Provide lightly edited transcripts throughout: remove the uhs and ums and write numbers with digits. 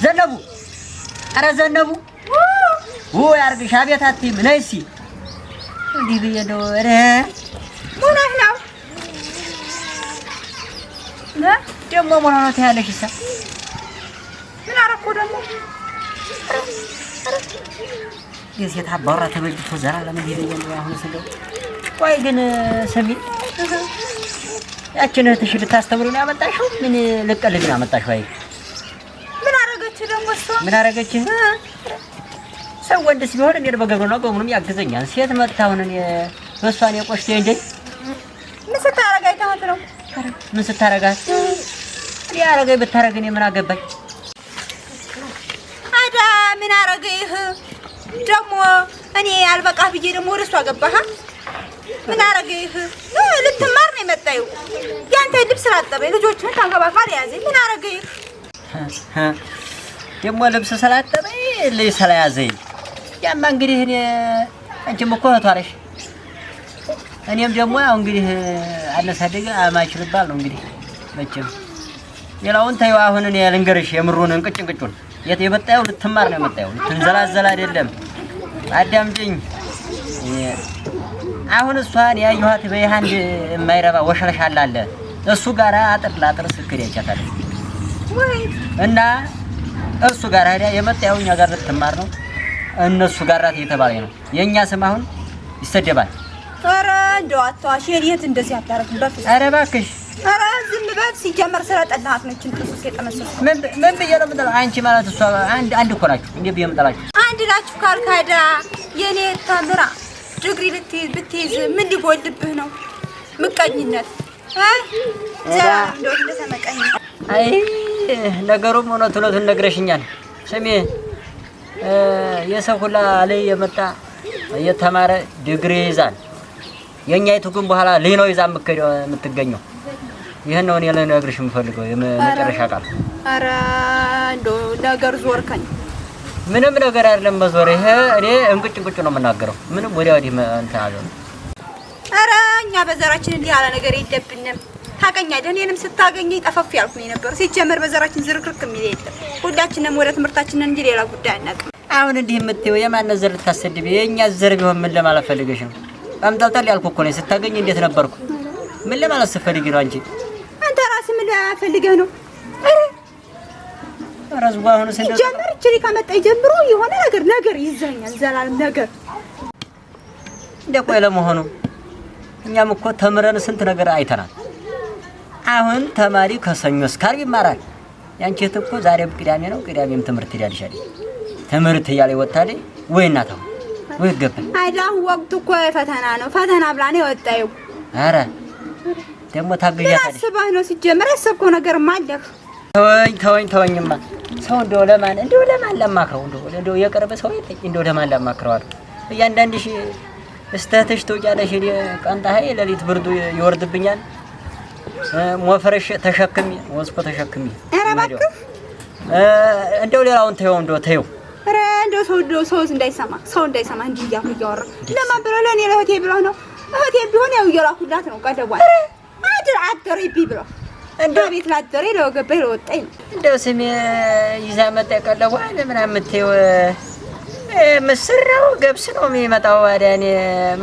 ዘነቡ ኧረ ዘነቡ ያርግሽ አቤት አትይም ነይ እስኪ እንዲህ ብዬሽ እንደው ኧረ ሆነህ ነው ደግሞ ምን ሆነህ ታያለሽ እሳ ምን አደረኩ ደግሞ የሴት አባወራ ተበጅቶ ዘላለም እንዲህ ብዬሽ አሁን ስለው ቆይ ግን ስሚ ያችን እህትሽ ልታስተምሩ ነው ያመጣሽው ምን ልቀልድ ነው ያመጣሽው አይ ምን አደረገች ደግሞ እሷ ምን አደረገች ሰው ወንድስ ቢሆን እኔ በገብሩ ነው በምንም ያግዘኛል ሴት መጣ አሁን እኔ በሷን የቆሽቴ እንዴ ምን ስታረጋይ ታውት ነው ምን ስታረጋት ያረጋይ ብታረግ እኔ ምን አገባኝ አዳ ምን አረገይህ ደግሞ እኔ አልበቃ ብዬ ደግሞ ወደሷ ገባህ ምን አረገይህ ልትማር ነው የመጣው ያንተ ልብስ ስላጠበ ልጆችን ታንከባክባ ያዘኝ ምን አረገይህ ደግሞ ልብስ ስላጠበ ልጅ ስለያዘኝ ያማ እንግዲህ እኔ አንቺም እኮ እህቷ ነሽ እኔም ደግሞ ያው እንግዲህ አነሳደገ አማችልባል ነው እንግዲህ መቼም ሌላውን ተይው አሁን እኔ ልንገርሽ የምሩን እንቅጭንቅጩን የት የመጣው ልትማር ነው የመጣው ልትንዘላዘል አይደለም አዳምጪኝ አሁን እሷን ያዩሃት በይሃንድ የማይረባ ወሸለሻል አለ እሱ ጋር አጥር ላጥር ስክር ያቻታል ወይ እና እሱ ጋር አይዳ የመጣው እኛ ጋር ልትማር ነው እነሱ ጋር ራት እየተባለ ነው የኛ ስም አሁን ይሰደባል ኧረ እንደው አትዋሽ የት እንደዚህ አታረግም በፍጹም ኧረ እባክሽ ኧረ ዝም በል ሲጀመር ስለጠላሃት ነው እንትን ጥሱስ የጠመሰሰ ምን ብዬሽ ነው የምጠላው አንቺ ማለት እሷ አንድ እኮ ናችሁ እንዴ ብዬሽ የምጠላችሁ አንድ ናችሁ ካልካዳ የኔ ታምራ ዲግሪ ብትይዝ ምን ሊጎልብህ ነው ምቀኝነት ዘራ እንደው እንደተመቀኝ አይ ነገሩም እውነቱን ነግረሽኛል ስሚ የሰው ሁላ ላይ የመጣ የተማረ ዲግሪ ይዛል የኛይቱ ግን በኋላ ሊኖ ይዛ የምትገኘው ይሄን ነው እኔ ልነግርሽ የምፈልገው የመጨረሻ ቃል ኧረ እንደው ነገር ዞርከኝ ምንም ነገር አይደለም መዞር ይሄ እኔ እንቅጭ ነው የምናገረው ምንም ወዲያ ወዲህ እንትን አለው ኧረ እኛ በዘራችን እንዲህ ያለ ነገር የለብንም ታገኛለህ እኔንም ስታገኘኝ ጠፈፍ ያልኩኝ ነበር ሲጀመር በዘራችን ዝርክርክ የሚል የለም ሁላችንም ወደ ትምህርታችን እንጂ ሌላ ጉዳይ አናውቅም አሁን እንዲህ የምትይው የማን ዘር ልታሰድብ የኛ ዘር ቢሆን ምን ለማለት ፈልገሽ ነው አምጣጣል ያልኩ እኮ ነው ስታገኝ እንዴት ነበርኩ ምን ለማለት ስትፈልጊ ነው አንቺ አንተ ራስህ ምን ፈልገህ ነው ራስው አሁን ሰንደ ጀመር እቺ ከመጣይ ጀምሮ የሆነ ነገር ይዘኛል ዘላለም ነገር እንደቆይ ለመሆኑ እኛም እኮ ተምረን ስንት ነገር አይተናል አሁን ተማሪ ከሰኞ እስከ ዓርብ ይማራል ያንቺ እኮ ዛሬም ቅዳሜ ነው ቅዳሜም ትምህርት ይዳልሻል ትምህርት ያለ ወጣለ ወይ እናታው ወይ ገበ አይዳው ወቅቱ እኮ ፈተና ነው ፈተና ብላ ነው የወጣው አረ ደግሞ ታገያታለሽ አስበህ ነው ሲጀመር ያሰብከው ነገር ማለህ ተወኝማ ሰው እንደው ለማን ለማክረው እንደው የቀረበ ሰው ይጠይ እንደው ለማን ለማክረው አይደል እያንዳንድሽ እስተተሽ ተውጫለሽ ቀንጣይ ለሊት ብርዱ ይወርድብኛል ሞፈረሽ ተሸክሚ ወስኮ ተሸክሚ አረ እባክህ እንደው ሌላውን ተይው አረ እንደው ሰው እንዳይሰማ እንጂ እያወራ ለማን ብሎ ለኔ ለህቴ ብሎ ነው እህቴ ቢሆን ያው እየላኩላት ነው ቀደዋ አደረይቢ ብሎ እንደው ቤት ላደረ ለወገበይ ለወጣይ ነው እንደው ስሜ ይዛ መጣ ቀለዋ ለምን አምጥተው ምስር ነው ገብስ ነው የሚመጣው አዳኔ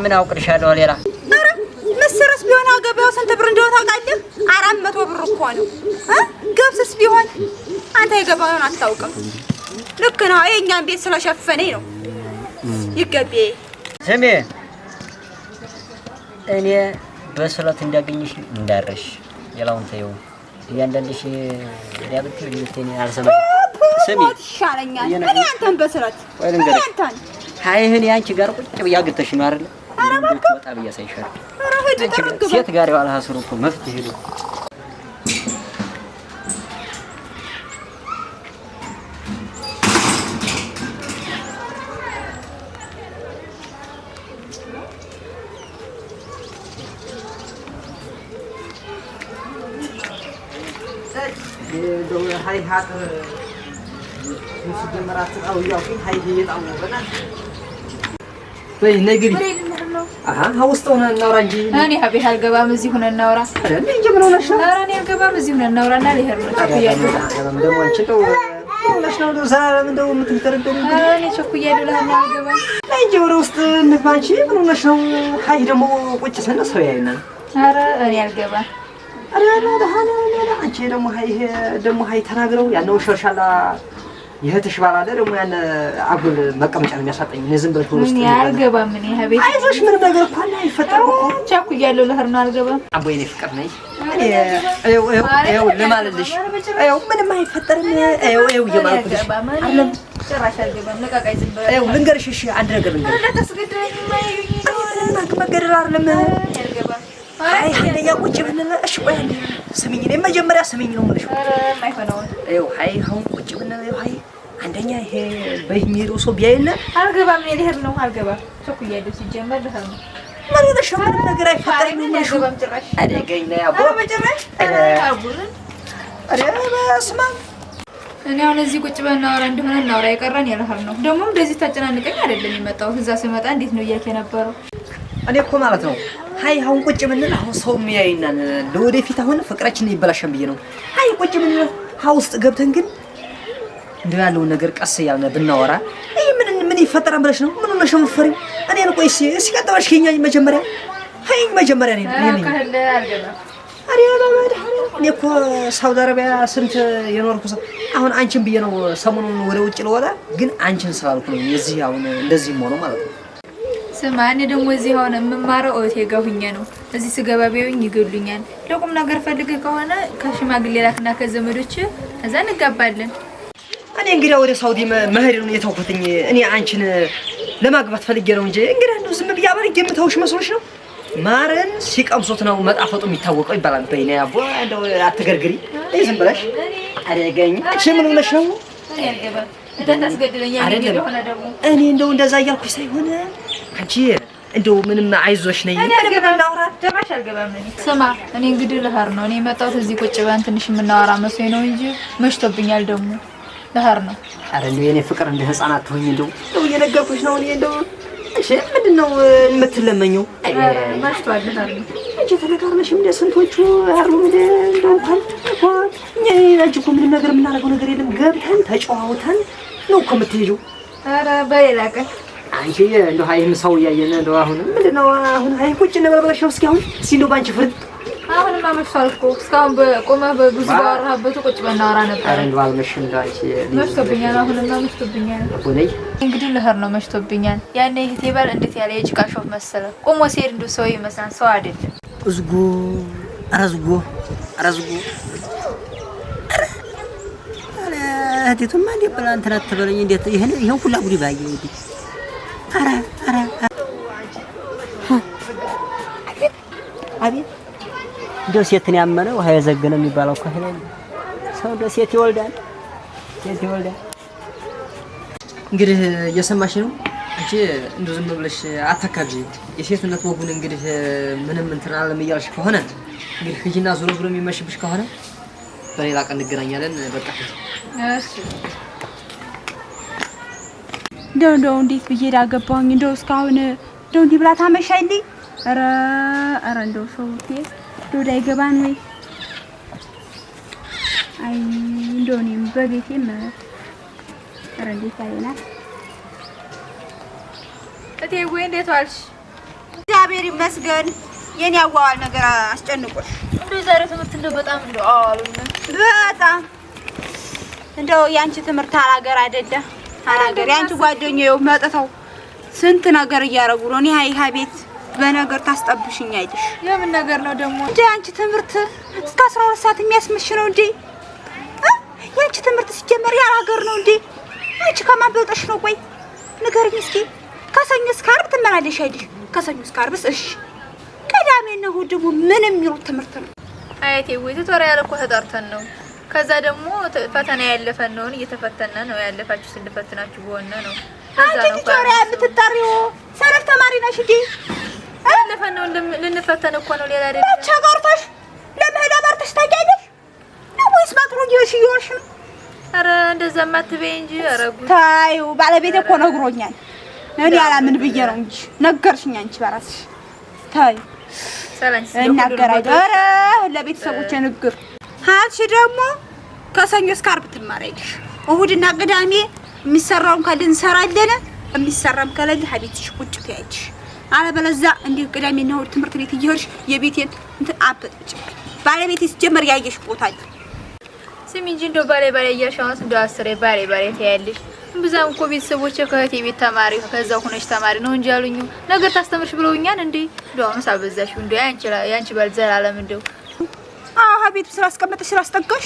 ምን አውቅልሻለሁ ሌላ አረ ምስርስ ቢሆን አገባው ስንት ብር እንደው ታውቃለህ 400 ብር እኮ ነው ገብስስ ቢሆን አንተ የገባውን አታውቅም ልክ ነው የኛን ቤት ስለሸፈነኝ ነው ይገቤ ስሜ እኔ በስለት እንዳገኝሽ እንዳረሽ የላውን ተይው እያንዳንድሽ ያብት ልትኔ አልሰማ ስሚ ይሻለኛል እኔ አንተን በስለት አንተን ሃይህን ያንቺ ጋር ቁጭ ብያግተሽ ነው አይደል ወጣ ብያሳይሻል ሴት ጋር ያለ ሀስሩ እኮ መፍትሄ ሄዱ do hay hat ሲጀመራት አው ያው ግን ሃይ ይጣው በና ወይ ነግሪ አሃ ውስጥ ሆነ እናውራ እንጂ እኔ ሀቢብ አልገባም እዚህ ሆነ እናውራ አይደል እንጂ ምን ሆነሽ ነው ኧረ እኔ አልገባም እዚህ ሆነ እናውራና ልሄድ ነው ታውቂያለሽ ደግሞ አንቺ ነው ወላሽ ነው ዘላለም እንደው የምትተረበሪ እኔ ቸኩያለሁ ለምን አልገባም እንጂ ወደ ውስጥ እንግባንቺ ምን ሆነሽ ነው? ሀይ ደግሞ ቁጭ ስነ ሰው ያይናል። ኧረ እኔ አልገባም። ኧረ አንቺ ደግሞ ሀይ ተናግረው ያለው ሸርሻላ ይሄትሽ ባላለ ደግሞ ያን አጉል መቀመጫ ነው የሚያሳጠኝ። ዝም ብለሽ ውስጥ እኔ አልገባም። እኔ ሀቤት አይዞሽ ምንም ነገር እኮ አይፈጠርም እኮ ቸኩያለሁ ለህር ነው አልገባም። አቦይ እኔ ፍቅር ነኝ ይኸው ለማለልሽ ይኸው ምንም አይፈጠርም። ይኸው እየማልኩልሽ አይደለም ጭራሽ አልገባም። ለቃቃይ ዝም ብለሽ ይኸው ልንገርሽ። እሺ አንድ ነገር ልንገርሽ። ለተስገደኝ ማይዩኝ መገደል አይደለም አልገባም። አይ አንደኛ ቁጭ ብንል እሺ ቆይ ስሚኝ፣ እኔ መጀመሪያ ስሚኝ ነው የምልሽ። ኧረ የማይሆነው ይኸው አይ አሁን ቁጭ ብንል ይኸው አይ አንደኛ ይሄ በሚሄደው ሰው ቢያይና አልገባም። እኔ ልሄድ ነው አልገባም። ቸኩያለሁ ሲጀመር ልሄድ ነው ማለት ነው። ምንም ነገር አይፈጠርም። አልገባም ጭራሽ አደገኝ ነው ያቦ በጭራሽ አቡልን አረ በስመ አብ። እኔ አሁን እዚህ ቁጭ ብለን እናወራ እንደሆነ እናወራ የቀረን ያልሀል ነው። ደግሞ እንደዚህ ታጨናንቀኝ አይደለም የመጣው እዛ ስመጣ እንዴት ነው እያልክ የነበረው? እኔ እኮ ማለት ነው ሀይ አሁን ቁጭ ብንል አሁን ሰው የሚያይናን ለወደፊት አሁን ፍቅራችን ይበላሻል ብዬ ነው። ሀይ ቁጭ ብንል ውስጥ ገብተን ግን እንደው ያለውን ነገር ቀስ እያልን ብናወራ ይሄ ምን ይፈጠራል ብለሽ ነው? ምን ሆነሽ ነው የምትፈሪው? እኔን ቆይ እስኪ ቀጥለሽ ከኛ መጀመሪያ ሀይ መጀመሪያ ነኝ ካለ አልገባም። እኔ እኮ ሳውዲ አረቢያ ስንት የኖርኩ ሰው አሁን አንቺን ብዬ ነው ሰሞኑን ወደ ውጭ ልወጣ፣ ግን አንቺን ስላልኩ ነው የዚህ አሁን እንደዚህ ሆኖ ማለት ነው። ስማ እኔ ደግሞ እዚህ አሁን የምማረው እህቴ ጋር ሁኜ ነው። እዚህ ስገባ ቢሆን ይገሉኛል። ለቁም ነገር ፈልገህ ከሆነ ከሽማግሌ ላክና ከዘመዶች እዛ እንጋባለን። እኔ እንግዲህ ወደ ሳውዲ መሄድ ነው የተውኩትኝ። እኔ አንቺን ለማግባት ፈልጌ ነው እንጂ እንግዲህ እንደው ዝም ብዬ አባሪ የምታውሽ መስሎሽ ነው? ማረን ሲቀምሶት ነው መጣፈጡ የሚታወቀው ይባላል። በእኔ አቦ እንደው አትገርግሪ ዝም ብለሽ አደገኝ። እሺ ምን ሆነሽ ነው? እኔ እንደው እንደዛ እያልኩሽ ሳይሆን አንቺ እንደው ምንም አይዞሽ ነኝ። ስማ እኔ እንግዲህ ልሄድ ነው። እኔ የመጣሁት እዚህ ቁጭ ብለን ትንሽ የምናወራ መስሎኝ ነው እንጂ መሽቶብኛል። ደግሞ ልሄድ ነው። ኧረ እንደው የኔ ፍቅር እንደ ህፃናት ትሆኝ እንደው እየነገርኩሽ ነው። እኔ እንደው እሺ ምንድን ነው የምትለመኘው? መሽቷል። ልሄድ ነው። አንቺ ተነጋግረሽ እንደ ስንቶቹ አሩም እንደው እንኳን እኛ እኮ ምንም ነገር የምናደርገው ነገር የለም። ገብተን ተጨዋውተን ነው እኮ የምትሄጂው። ኧረ በሌላ ቀን አንቺ እንደው ሀይም ሰው እያየን እንደው አሁን ምንድን ነው አሁን ሀይ ቁጭ እንበል ብለሽ ነው? እስኪ አሁን እስኪ እንደው ባንቺ ፍርድ አሁንማ መሽቷል እኮ እስካሁን በቆመህ በብዙ ባወራህበት ቁጭ ብናወራ ነበር። ኧረ እንደው አልመሽም። እንደው አንቺ መሽቶብኛል። አሁንማ መሽቶብኛል። ወለይ እንግዲህ ልሄድ ነው። መሽቶብኛል። ያኔ እህቴ ባል እንዴት ያለ የጭቃ ሾፍ መሰለ ቆሞ ሲሄድ እንደው ሰው ይመስላል። ሰው አይደለም። እዝጎ ኧረ እዝጎ እህቴቱማ እንዴት ብላ እንትን አትበለኝ። እንዴት ይሄን ሁላ ጉድ ባየ እንዴ! ኧረ አቤት እንደው ሴትን ያመነ ውሃ የዘገነ የሚባለው እኮ አይደል? ሰው እንደው ሴት ይወልዳል። እንግዲህ እየሰማሽ ነው አንቺ። እንደው ዝም ብለሽ አታካብጂ። የሴትነት ወጉን እንግዲህ ምንም እንትን አለም እያልሽ ከሆነ እንግዲህ ሂጂና ዙሮ የሚመሽብሽ ከሆነ በሌላ ቀን እንገናኛለን። በቃ እሺ። እንደው እንዴት ብዬ ዳገባሁኝ? እንደው እስካሁን እንደው እንዲህ ብላ ታመሻልኝ። ኧረ እንደው ሰውቴ እንደው ዳይገባን ወይ አይ እንደው እኔም በቤቴም ኧረ እንዴት አይናት እቴጌ እንዴት ዋልሽ? እግዚአብሔር ይመስገን። የኔ አዋዋል ነገር አስጨንቆሽ እንደው ዛሬ ትምህርት እንደው በጣም እንደው አዋሉኝ በጣም እንደው ያንቺ ትምህርት አላገር አይደለ አላገር። ያንቺ ጓደኛዬው መጥተው ስንት ነገር እያረጉ ነው። እኔ ሃይ ቤት በነገር ታስጠብሽኝ አይልሽ። የምን ነገር ነው ደግሞ? እንዴ ያንቺ ትምህርት እስከ 12 ሰዓት የሚያስመሽ ነው እንዴ? ያንቺ ትምህርት ሲጀመር ያላገር ነው እንዴ? አንቺ ከማበልጠሽ ነው? ቆይ ንገሪኝ እስኪ። ከሰኞ እስከ ዓርብ ትመላለሽ አይልሽ? ከሰኞ እስከ ዓርብስ እሺ፣ ቅዳሜና እሑድ ደግሞ ምን የሚሉት ትምህርት ነው? አያቴ ወይ ቱቶሪያል እኮ ተጠርተን ነው። ከዛ ደግሞ ፈተና ያለፈን ነው እየተፈተነ ነው። ያለፋችሁ ስንፈትናችሁ በሆነ ነው። አንቺ ቱቶሪያል የምትጠሪው ሰነፍ ተማሪ ነሽ እንዴ? ያለፈን ነው ልንፈተን እኮ ነው። ሌላ አይደለም። ብቻ ጋርተሽ ለመሄድ አባርተሽ ታውቂያለሽ ነው ወይስ ማጥሮጊሽ ይወርሽ ነው? ኧረ እንደዛማ አትበይ እንጂ። ኧረ ጉድ ታዩ ባለቤቴ እኮ ነግሮኛል። እኔ አላምን ብዬ ነው እንጂ ነገርሽኝ አንቺ በራስሽ። ታዩ ሰላንስ እናገራለሁ። ኧረ ለቤተሰቦቼ ንግር ሀልሽ ደግሞ ከሰኞ እስከ ዓርብ ትማሪያለሽ። እሁድና ቅዳሜ የሚሰራውን ካለ እንሰራለን፣ የሚሰራም ካለ ሀቢትሽ ቁጭ ትያለሽ። አለበለዚያ እንዲህ ቅዳሜና እሁድ ትምህርት ቤት እየሄድሽ የቤቴን እንትን አበጥጭ። ባለቤቴ ሲጀመር ያየሽ ቦታ አለ። ስሚ እንጂ እንደው ባሌ እያልሽ አሁንስ እንደው አስሬ ባሌ ትያለሽ። ብዛም እኮ ቤተሰቦቼ ከእህቴ ቤት ተማሪ ከዛው ሆነሽ ተማሪ ነው እንጂ አሉኝ። ነገር ታስተምርሽ ብለውኛል እንዴ። እንደው አሁንስ አበዛሽው። እንደው ያንቺ ባል ዘላለም እንደው ቤቱ ስላስቀመጠሽ ስላስጠጋሽ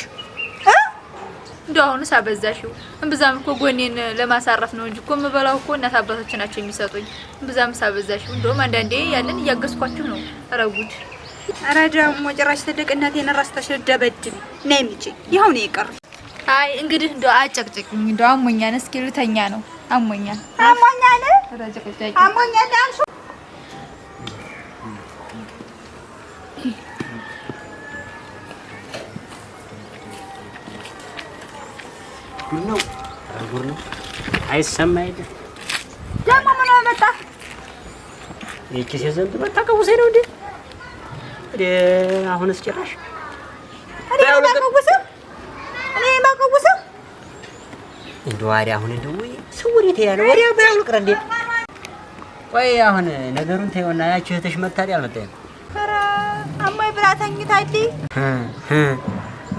እንደው አሁንስ አበዛሽው። ብዛም እኮ ጎኔን ለማሳረፍ ነው እንጂ እኮ የምበላው እኮ እናት አባቶች ናቸው የሚሰጡኝ። ብዛም አበዛሽው። እንደውም አንዳንዴ ያለን እያገዝኳችሁ ነው። ኧረ ጉድ! ኧረ ደግሞ ጭራሽ ትልቅነቴን እረስተሽ ልደበድብ ነይ ምጪ። ይኸው ነው የቀረው። አይ እንግዲህ እንደው አጨቅጭቅኝ። እንደው አሞኛል። እስኪ ልተኛ ነው። አሞኛል አልሽ ነው አይሰማ አይደል? ደግሞ ምን መጣ? ይቺ ሲዘንብ ታቀውሰኝ ነው እንዴ? አሁንስ ጭራሽ እኔ ማቀውሰው እንደው ወዲያ አሁን እንደው ስውሪት ያለው ወዲያ ባይውል ቅር እንዴ? ቆይ አሁን ነገሩን ተይውና ያቺ እህትሽ መታዲ አልመጣኝ? ኧረ አሞይ ብላ ተኝታለች።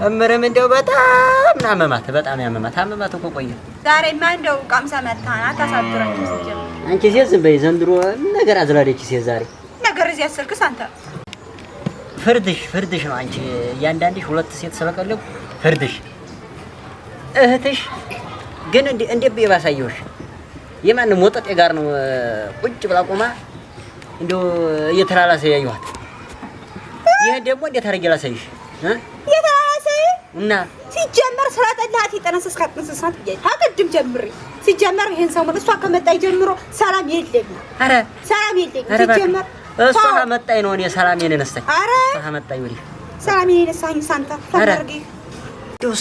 እምርም እንደው በጣም አመማት፣ በጣም ያመማት አመማት እኮ ቆየ። ዛሬማ እንደው ቀምሳ መታና ታሳድረኝ ሲጀምር። አንቺ ሴት ዝም በይ። ዘንድሮ ነገር አዝላለች ሴት ዛሬ ነገር እዚህ አስልክስ አንተ ፍርድሽ ነው። አንቺ እያንዳንድሽ ሁለት ሴት ስለቀለብ ፍርድሽ። እህትሽ ግን እንዴ ባሳየውሽ የማንም ወጠጤ ጋር ነው ቁጭ ብላ ቆማ እንደው እየተላላሰ ያዩዋት። ይሄ ደግሞ እንዴት አድርጌ ላሳይሽ? እየተላላሰ እና ሲጀመር ስለጠላት ይጠነስስካት እንስሳት ይያይ አቀድም ጀምሪ። ሲጀመር ይሄን ሰሞን እሷ ከመጣይ ጀምሮ ሰላም የለም። አረ ሰላም የለም። ሲጀመር እሷ ከመጣይ ነው እኔ ሰላም የነሳኝ። አረ እሷ ከመጣይ ወዲህ ሰላም የነሳኝ ሳንታ ፈርጊ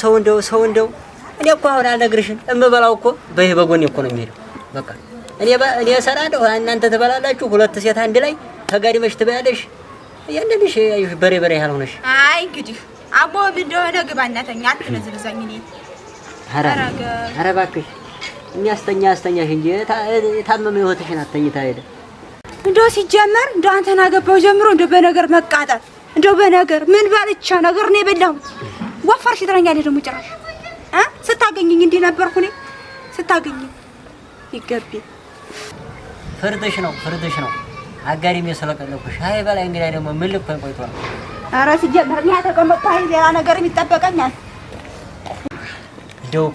ሰው እንደው እኔ እኮ አሁን አልነግርሽም። እምበላው እኮ በጎኔ እኮ ነው የሚሄደው። በቃ እኔ እሰራለሁ፣ እናንተ ትበላላችሁ። ሁለት ሴት አንድ ላይ ተጋድመሽ ትበያለሽ። እያንዳንድሽ በሬ ያህል ሆነሽ። አይ እንግዲህ አቦ እንደሆነ ግባና ተኛ። አትነዝልዛኝ እኔ። ኧረ እባክሽ የሚያስተኛሽ እንጂ የታመመ ህይወትሽን አተኝታ ሄደ። እንደው ሲጀመር እንደው አንተን አገባው ጀምሮ እንደው በነገር መቃጠል እንደው በነገር ምን ባልቻ ነገር ነው የበላሁት። ወፈርሽ ትለኛለህ ደግሞ ጭራሽ ስታገኘኝ እንዲህ ነበርኩ እኔ ስታገኘኝ ይገቢ። ፍርድሽ ነው አጋሪም የሰለቀለኩሽ። አይ በላይ እንግዲህ ደግሞ ምን ልኮኝ ቆይቶ ነው። ኧረ ሲጀመር እኔ ተቀመጥኩ አይደል ሌላ ነገር የሚጠበቀኛል። እንደው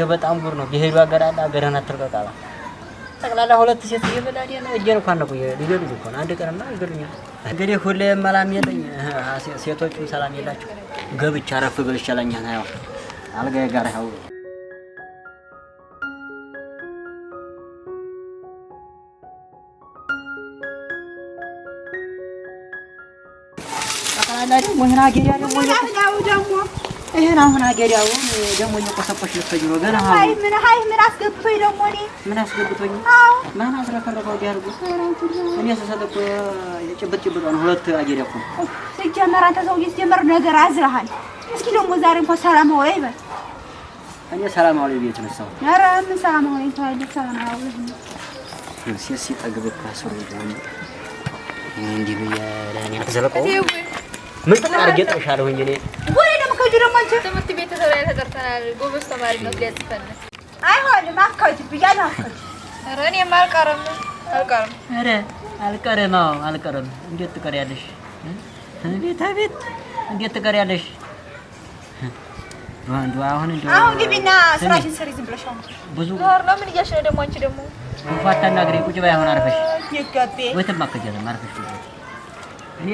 በጣም ጉር ነው። ቢሄዱ አገራላ አገረና ተልቀቃላ ጠቅላላ ሁለት ሴት እየበላዴ ነው። እጄን እንኳን ነው ሊገሉኝ እኮ ነው። አንድ ቀንማ ይገሉኛል። እንግዲህ ሁሌም ሰላም የለኝ። ሴቶቹም ሰላም የላቸው። ገብቻ አረፍ ብል ይሻለኛል። አዎ አልጋዬ ጋር ያው ጠቅላላ ደግሞ ይሄን አገሪያ ደግሞ ይሄን አሁን አገሪያው ደግሞ እየቆሰቆሽ ልትፈጅ ነው ገና። ምን አስገብቶኝ ደግሞ እኔ ምን አስገብቶኝ? አዎ ማን አስረከረከው ዲያርጉ እኔ ተሰጠቆ የጭብጥ ነው። ሁለት አገሪያ እኮ ሲጀመር አንተ ሰውዬ ሲጀመር ነገር አዝረሃል። እስኪ ደግሞ ዛሬ እንኳን ሰላም ወይ በል። እኔ ሰላም አውለኝ ቤት ነው ሰው። ኧረ ምን ሰላም ወይ ታዲያ ሰላም አውለኝ ሲጠግብ እኮ አስሩ ነው እንዲህ ለኔ ተዘለቀው ምን ተቃርጌ ጥርሻለሁ እንጂ እኔ ወሬ ደግሞ ከጁ ደግሞ አንቺ ትምህርት ቤት ተሰራይ ተጠርተናል። ጎበዝ ተማሪ ነው ገጽፈን አይሆንም። አካውጅ ብያለሁ አካውጅ። ኧረ እኔማ አልቀርም። ኧረ አልቀርም። እንዴት ትቀሪያለሽ? እንዴት ትቀሪያለሽ? አሁን ግቢና ስራሽን ስሪ። ዝም ብለሽ ብዙ ነው። ምን እያልሽ ነው ደግሞ አንቺ ደግሞ እንኳን አግሬ ቁጭ በይ። አሁን አርፈሽ ይገቤ ወይተማ ከጀለም አርፈሽ እኔ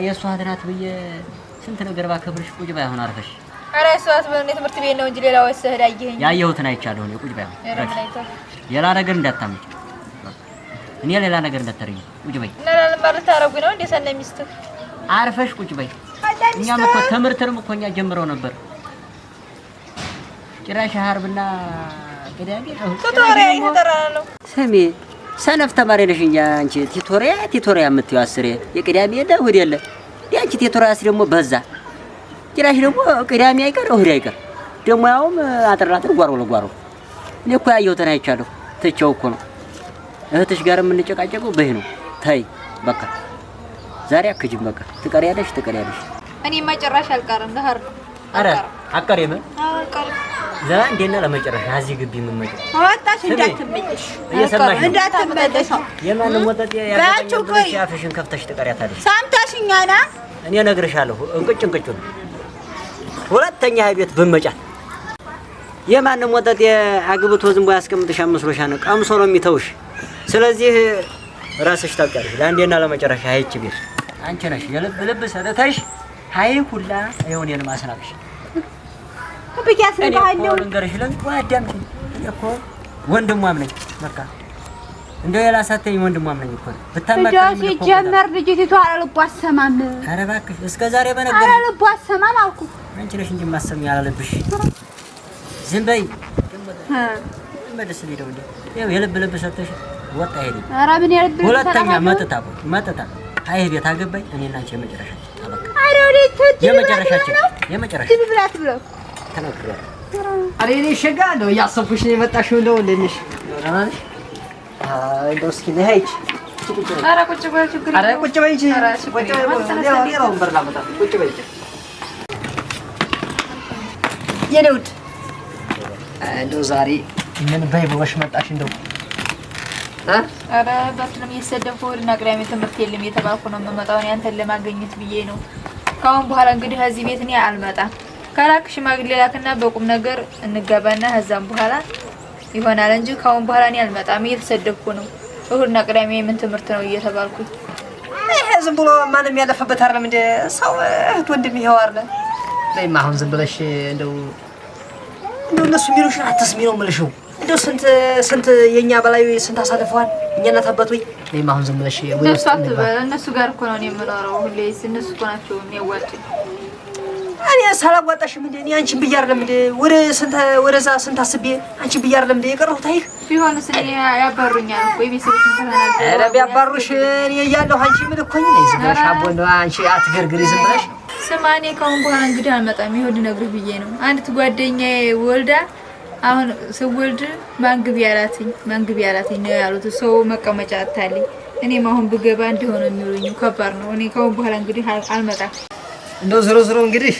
የእሷ ናት ብዬ ስንት ነገር ባከብርሽ ቁጭ በይ። አሁን አርፈሽ ኧረ እሷ አትበል። ትምህርት ቤት ነው እንጂ ሌላ ወይስ እህል አየኸኝ? ያየሁትን አይቻለሁ። እኔ ቁጭ በይ። ሌላ ነገር እንዳታምጪ። እኔ ሌላ ነገር እንዳታረጊ። ቁጭ በይ። ማለት ታረጉ ነው እንደ ሰነ ሚስት አርፈሽ ቁጭ በይ። እኛም እኮ ትምህርትንም እኮ እኛ ጀምረው ነበር። ጭራሽ ሀርብና ቅዳሜ ቱቶሪያ እየተጠራነው። ስሚ ሰነፍ ተማሪ ነሽ እንጂ አንቺ ቲቶሪያ የምትይው አስሬ የቅዳሜ የለ እሑድ የለ። አንቺ ቲቶሪያስ ደግሞ በዛ ጭራሽ ደግሞ ቅዳሜ አይቀር እሑድ አይቀር ደግሞ ያውም አጥራጥር ጓሮ ለጓሮ እኔ እኮ ያየሁትን አይቻለሁ። ትቼው እኮ ነው እህትሽ ጋር የምንጨቃጨቀው በይ ነው። ተይ በቃ ዛሬ አክጂም በቃ ትቀሪያለሽ። እኔ መጨረሻ አልቀርም ለህር አረ አቀሪም አልቀርም ለአንዴና ለመጨረሻ እዚህ ግቢ ምን መጨረሻ ወጣሽ እንዳትመለሽ እንዳትመለሽ የማንም ወጣት ያፈሽን ያፈሽን ከፍተሽ ትቀሪያታለሽ። ሳምታሽኛና እኔ እነግርሻለሁ እንቅጭ ነው። ሁለተኛ ቤት ብመጫት የማንም ወጣት አግብቶ ዝም ብሎ ያስቀምጥሻል መስሎሻል ነው ቀምሶ ነው የሚተውሽ። ስለዚህ ራስሽ ታውቂያለሽ። ለአንዴና ለመጨረሻ አይቺ ቤት አንቺ ነሽ የልብ ሰተሽ ሃይ ሁላ የሆነን ማስናቅሽ በቂያስ ባለው እንገርሽ ለን ወዳም እኮ ወንድሟም ነኝ በቃ እንደው ያላሳተኝ ወንድሟም ነኝ እኮ ብታማከኝ እኮ ጀመር ልጅቲቱ አለልቧ አሰማም። ኧረ እባክሽ እስከ ዛሬ በነገር አለልቧ አሰማም አልኩ። አንቺ ነሽ እንጂ ማሰም ያላለብሽ ዝም በይ መደስ ሊደው እንዴ ያው የልብ ሰተሽ ወጣ ሄደ። ኧረ ምን የልብ ሁለተኛ መጥታ አይ ቤት አገባኝ እኔና አንቺ የመጨረሻ አበቃ። አረ ወዴት የመጨረሻ ብላት ብለው ተናግረው አሬ እኔ ሸጋ ነው ያሰብኩሽ ነው የመጣሽው እንደው እንደነሽ ራናሽ እንደው እስኪ ነይች አረ ቁጭ በይ ችግር አረ ቁጭ በይ እንጂ ቁጭ በይ ያው ወንበር ላመጣ ቁጭ በይ የኔ ውድ እንደው ዛሬ ምን በይ ብለሽ መጣሽ እንደው አረ በስለም እየሰደብኩ ወድና ቅዳሜ ትምህርት የለም የተባልኩ ነው የምመጣው። እኔ አንተን ለማግኘት ብዬ ነው። ካሁን በኋላ እንግዲህ እዚህ ቤት እኔ አልመጣም። ካላክ ሽማግሌ ላክና በቁም ነገር እንገባና ከዛም በኋላ ይሆናል እንጂ ካሁን በኋላ እኔ አልመጣም። እየተሰደብኩ ነው። እሑድና ቅዳሜ ምን ትምህርት ነው እየተባልኩኝ ይሄ ዝም ብሎ ማንም ያለፈበት አይደለም እንደ ሰው እህት ወንድም ይሄው አይደል? ለይማ አሁን ዝም ብለሽ እንደው እነሱ የሚሉሽ አትስሚ ነው የምልሽው። እንደው ስንት የኛ በላይ ስንት አሳልፈዋል እኛ እናት አባት ወይ ለይማ አሁን ዝም ብለሽ ወይ እነሱ አትበል። እነሱ ጋር እኮ ነው የምኖረው ሁሌ እነሱ እኮ ናቸው የሚያዋጡኝ። እኔ ሳላዋጣሽም እንደ እኔ አንቺን ብዬሽ አይደለም እንደ ወደዛ ስንት አስቤ አንቺን ብዬሽ አይደለም እንደ የቀረሁት። አይ ቢሆንስ እኔ ያባሩኛል እኮ የቤተሰቦችን ተናገሩ። ኧረ ቢያባሩሽ እኔ እያለሁ አንቺ ምን እኮ ነኝ ዝም ብለሽ አቦ እንደው አንቺ አትገርግሪ ዝም ብለሽ ስማ። እኔ ካሁን በኋላ እንግዲህ አልመጣም። ይኸውልህ ልነግርህ ብዬ ነው። አንዲት ጓደኛዬ ወልዳ አሁን ስወልድ ማንግቢ ያላትኝ ነው ያሉት። ሰው መቀመጫ አታለኝ። እኔም አሁን ብገባ እንደሆነ የሚሉኝ ከባድ ነው። እኔ ካሁን በኋላ እንግዲህ አልመጣም። እንደው ዞሮ እንግዲህ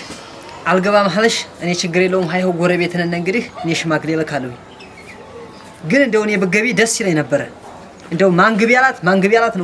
አልገባም አለሽ። እኔ ችግር የለውም። ሃይሆ ጎረቤት ነን እንግዲህ እኔ ሽማግሌ እልካለሁ። ግን እንደው እኔ ብትገቢ ደስ ይለኝ ነበረ። እንደው ማንግቢ ያላት ነው